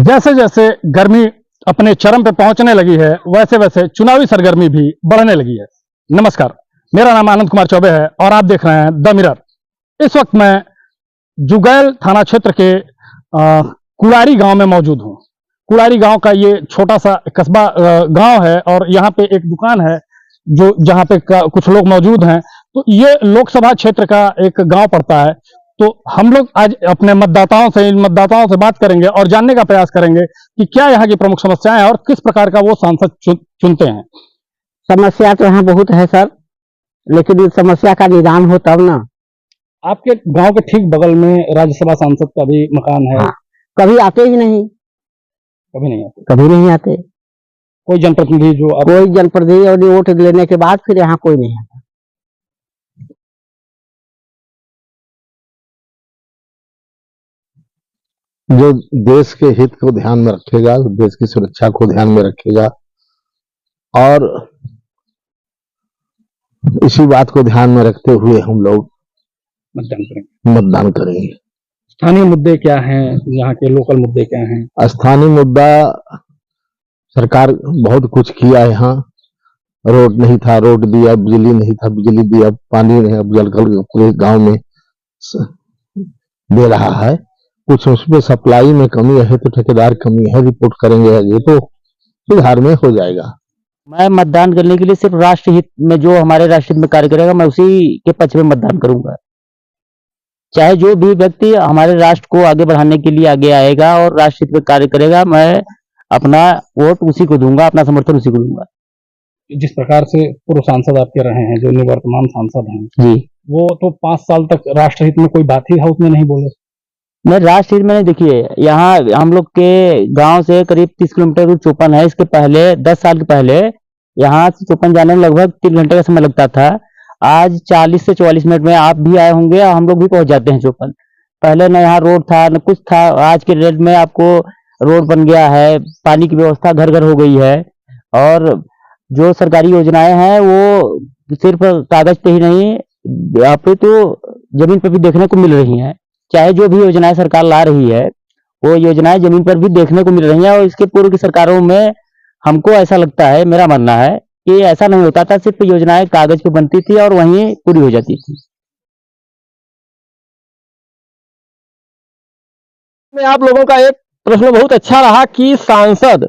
जैसे जैसे गर्मी अपने चरम पे पहुंचने लगी है, वैसे वैसे चुनावी सरगर्मी भी बढ़ने लगी है। नमस्कार, मेरा नाम आनंद कुमार चौबे है और आप देख रहे हैं द मिरर। इस वक्त मैं जुगैल थाना क्षेत्र के कुड़ारी गांव में मौजूद हूं। कुड़ारी गांव का ये छोटा सा कस्बा गांव है और यहाँ पे एक दुकान है जो जहाँ पे कुछ लोग मौजूद हैं। तो ये लोकसभा क्षेत्र का एक गांव पड़ता है। तो हम लोग आज अपने इन मतदाताओं से बात करेंगे और जानने का प्रयास करेंगे कि क्या यहाँ की प्रमुख समस्याएं हैं और किस प्रकार का वो सांसद चुनते हैं। समस्या तो यहाँ बहुत है सर, लेकिन इस समस्या का निदान हो तब ना। आपके गांव के ठीक बगल में राज्यसभा सांसद का भी मकान है। हाँ, कभी आते ही नहीं। कभी नहीं आते। कोई जनप्रतिनिधि कोई जनप्रतिनिधि और वोट लेने के बाद फिर यहाँ कोई नहीं आता। जो देश के हित को ध्यान में रखेगा, देश की सुरक्षा को ध्यान में रखेगा और इसी बात को ध्यान में रखते हुए हम लोग मतदान करेंगे। स्थानीय मुद्दे क्या हैं, यहाँ के लोकल मुद्दे क्या हैं? स्थानीय मुद्दा, सरकार बहुत कुछ किया। यहाँ रोड नहीं था, रोड दिया, बिजली नहीं था, बिजली दिया, पानी नहीं, अब जल पूरे गांव में दे रहा है। कुछ उसमें सप्लाई में कमी है तो ठेकेदार कमी है, रिपोर्ट करेंगे, ये तो सुधार में हो जाएगा। मैं मतदान करने के लिए सिर्फ राष्ट्र हित में, जो हमारे राष्ट्र हित में कार्य करेगा, मैं उसी के पक्ष में मतदान करूंगा। चाहे जो भी व्यक्ति हमारे राष्ट्र को आगे बढ़ाने के लिए आगे आएगा और राष्ट्र हित में कार्य करेगा, मैं अपना वोट उसी को दूंगा, अपना समर्थन उसी को दूंगा। जिस प्रकार से पूर्व सांसद आपके रहे हैं, जो निवर्तमान सांसद हैं जी, वो तो 5 साल तक राष्ट्र हित में कोई बात ही हाउस में नहीं बोले। मैं राष्ट्र हित में, देखिए यहाँ हम लोग के गांव से करीब 30 किलोमीटर दूर चौपन है। इसके पहले 10 साल के पहले यहाँ से चौपन जाने में लगभग 3 घंटे का समय लगता था। आज 40 से 44 मिनट में आप भी आए होंगे और हम लोग भी पहुंच जाते हैं चौपन। पहले न यहाँ रोड था न कुछ था। आज के डेट में आपको रोड बन गया है, पानी की व्यवस्था घर घर हो गई है और जो सरकारी योजनाएं हैं वो सिर्फ कागज पे ही नहीं, आप तो जमीन पर भी देखने को मिल रही हैं। चाहे जो भी योजनाएं सरकार ला रही है, वो योजनाएं जमीन पर भी देखने को मिल रही हैं। और इसके पूर्व की सरकारों में हमको ऐसा लगता है, मेरा मानना है कि ऐसा नहीं होता था, सिर्फ योजनाएं कागज पे बनती थी और वहीं पूरी हो जाती थी। में आप लोगों का एक प्रश्न बहुत अच्छा रहा कि सांसद,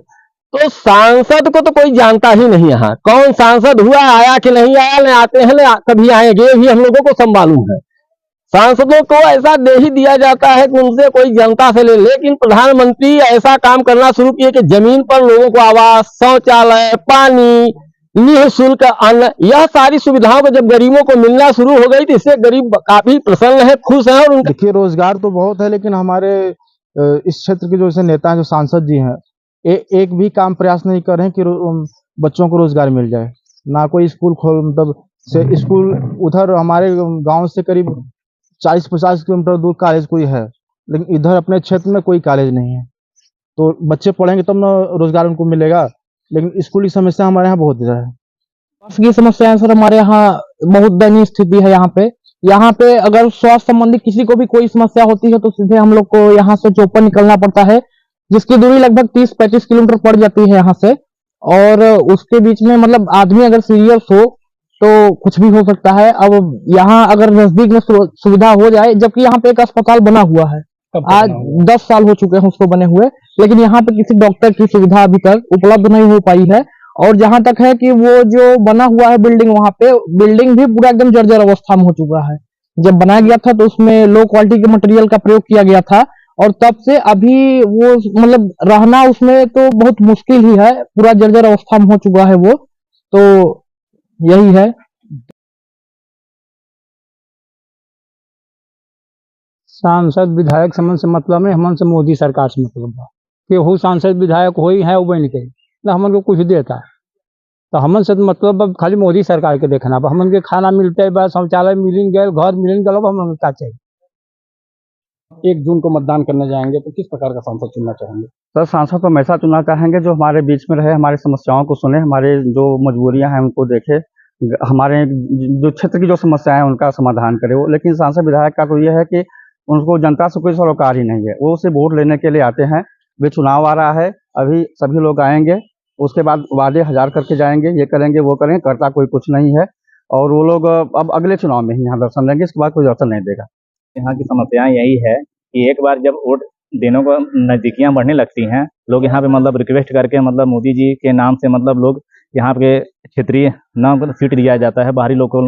तो सांसद को तो कोई जानता ही नहीं। यहाँ कौन सांसद हुआ, आया कि नहीं आया, न आते हैं न कभी आएंगे, ये भी हम लोगों को सब मालूम है। सांसदों को ऐसा दे ही दिया जाता है कि उनसे कोई जनता से ले। लेकिन प्रधानमंत्री ऐसा काम करना शुरू किए कि जमीन पर लोगों को आवास, शौचालय, पानी, निःशुल्क अन्न, यह सारी सुविधाओं को जब गरीबों को मिलना शुरू हो गई तो इससे गरीब काफी प्रसन्न है, खुश है। और देखिए, रोजगार तो बहुत है, लेकिन हमारे इस क्षेत्र के जो ऐसे नेता हैं, जो सांसद जी हैं, एक भी काम प्रयास नहीं कर रहे हैं कि बच्चों को रोजगार मिल जाए। ना कोई स्कूल मतलब स्कूल उधर हमारे गांव से करीब 40-50 किलोमीटर दूर कॉलेज कोई है, लेकिन इधर अपने क्षेत्र में कोई कॉलेज नहीं है। तो बच्चे पढ़ेंगे तब ना रोजगार उनको मिलेगा। लेकिन स्कूल की समस्या हमारे यहाँ बहुत ज्यादा है। स्वास्थ्य की समस्या सर हमारे यहाँ बहुत दयनीय स्थिति है। यहाँ पे अगर स्वास्थ्य संबंधी किसी को भी कोई समस्या होती है तो सीधे हम लोग को यहाँ से चौपन निकलना पड़ता है, जिसकी दूरी लगभग 30-35 किलोमीटर पड़ जाती है यहाँ से। और उसके बीच में मतलब आदमी अगर सीरियस हो तो कुछ भी हो सकता है। अब यहाँ अगर नजदीक में सुविधा हो जाए, जबकि यहाँ पे एक अस्पताल बना हुआ है, आज 10 साल हो चुके हैं उसको बने हुए, लेकिन यहाँ पे किसी डॉक्टर की सुविधा अभी तक उपलब्ध नहीं हो पाई है। और जहां तक है कि वो जो बना हुआ है बिल्डिंग, वहां पे बिल्डिंग भी पूरा एकदम जर्जर अवस्था में हो चुका है। जब बनाया गया था तो उसमें लो क्वालिटी के मटेरियल का प्रयोग किया गया था और तब से अभी वो मतलब रहना उसमें तो बहुत मुश्किल ही है, पूरा जर्जर अवस्था में हो चुका है वो। तो यही है। सांसद विधायक समन से मतलब नहीं, हमन से मोदी सरकार से मतलब बा कि वो सांसद विधायक हो ही है, वो बन के ना हमन को कुछ देता है। तो हमन से मतलब खाली मोदी सरकार के देखना, हमन के खाना मिलते है, शौचालय मिल गए, घर मिल गए, हमन क्या चाहिए। 1 जून को मतदान करने जाएंगे तो किस प्रकार का सांसद चुनना चाहेंगे? सर, सांसद को हमेशा चुनना चाहेंगे जो हमारे बीच में रहे, हमारी समस्याओं को सुने, हमारे जो मजबूरियां हैं उनको देखे, हमारे जो क्षेत्र की जो समस्याएं हैं उनका समाधान करे वो। लेकिन सांसद विधायक का तो ये है कि उनको जनता से कोई सरोकार ही नहीं है। वो सिर्फ वोट लेने के लिए आते हैं वे चुनाव आ रहा है, अभी सभी लोग आएंगे, उसके बाद वादे हजार करके जाएंगे, ये करेंगे वो करेंगे, करता कोई कुछ नहीं है। और वो लोग अब अगले चुनाव में ही यहाँ दर्शन देंगे, इसके बाद कोई दर्शन नहीं देगा। यहाँ की समस्याएं यही है कि एक बार जब वोट दिनों को नजदीकियां बढ़ने लगती हैं, लोग यहाँ पे मतलब रिक्वेस्ट करके मतलब मोदी जी के नाम से मतलब लोग यहाँ के क्षेत्रीय नाम सीट दिया जाता है, बाहरी लोगों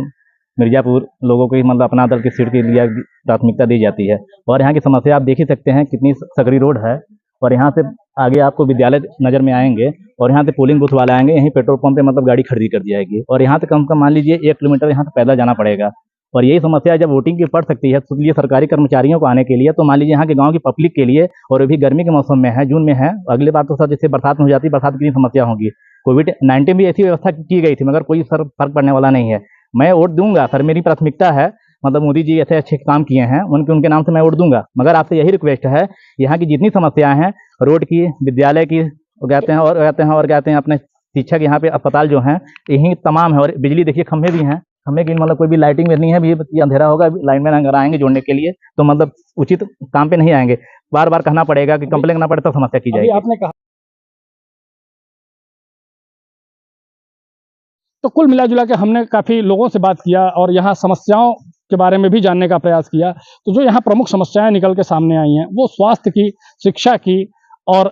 मिर्जापुर लोगों को ही मतलब अपना दल की सीट के लिए प्राथमिकता दी जाती है। और यहाँ की समस्या आप देख ही सकते हैं, कितनी सकरी रोड है। और यहाँ से आगे आपको विद्यालय नज़र में आएंगे और यहाँ से पोलिंग बूथ वाले आएंगे, यहीं पेट्रोल पंप पे मतलब गाड़ी खरीदी कर दी जाएगी और यहाँ से कम से कम मान लीजिए 1 किलोमीटर यहाँ से पैदल जाना पड़ेगा। और यही समस्या जब वोटिंग की पड़ सकती है तो ये सरकारी कर्मचारियों को आने के लिए, तो मान लीजिए यहाँ के गांव की पब्लिक के लिए, और अभी गर्मी के मौसम में है, जून में है, अगले बार तो सर जैसे बरसात में हो जाती है, बरसात की समस्या होगी। कोविड-19 भी ऐसी व्यवस्था की गई थी, मगर कोई सर फर्क पड़ने वाला नहीं है। मैं वोट दूंगा सर, मेरी प्राथमिकता है, मतलब मोदी जी ऐसे अच्छे काम किए हैं, उनके नाम से मैं वोट दूंगा। मगर आपसे यही रिक्वेस्ट है, यहाँ की जितनी समस्याएं हैं, रोड की, विद्यालय की, कहते हैं अपने शिक्षक, यहाँ पे अस्पताल जो हैं, यही तमाम है। और बिजली देखिए, खंभे भी हैं, खंभे की मतलब कोई भी लाइटिंग में नहीं है, भी अंधेरा होगा, लाइनमैन अगर आएंगे जोड़ने के लिए तो मतलब उचित काम पे नहीं आएंगे। बार बार कहना पड़ेगा कि कंप्लेन करना पड़े तो समस्या की जाएगी। आपने कहा तो कुल मिला जुला के हमने काफ़ी लोगों से बात किया और यहाँ समस्याओं के बारे में भी जानने का प्रयास किया। तो जो यहाँ प्रमुख समस्याएं निकल के सामने आई हैं वो स्वास्थ्य की, शिक्षा की और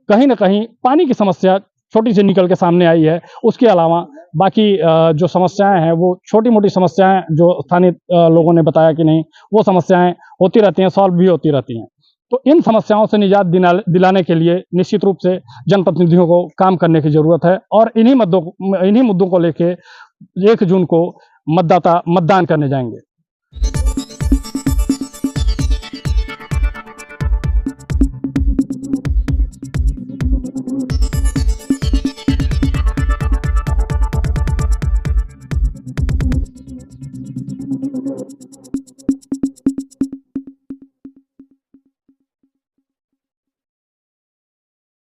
कहीं ना कहीं पानी की समस्या छोटी सी निकल के सामने आई है। उसके अलावा बाकी जो समस्याएं हैं वो छोटी मोटी समस्याएं जो स्थानीय लोगों ने बताया कि नहीं, वो समस्याएं होती रहती हैं, सॉल्व भी होती रहती हैं। तो इन समस्याओं से निजात दिलाने के लिए निश्चित रूप से जनप्रतिनिधियों को काम करने की जरूरत है और इन्हीं मुद्दों को लेके 1 जून को मतदाता मतदान करने जाएंगे।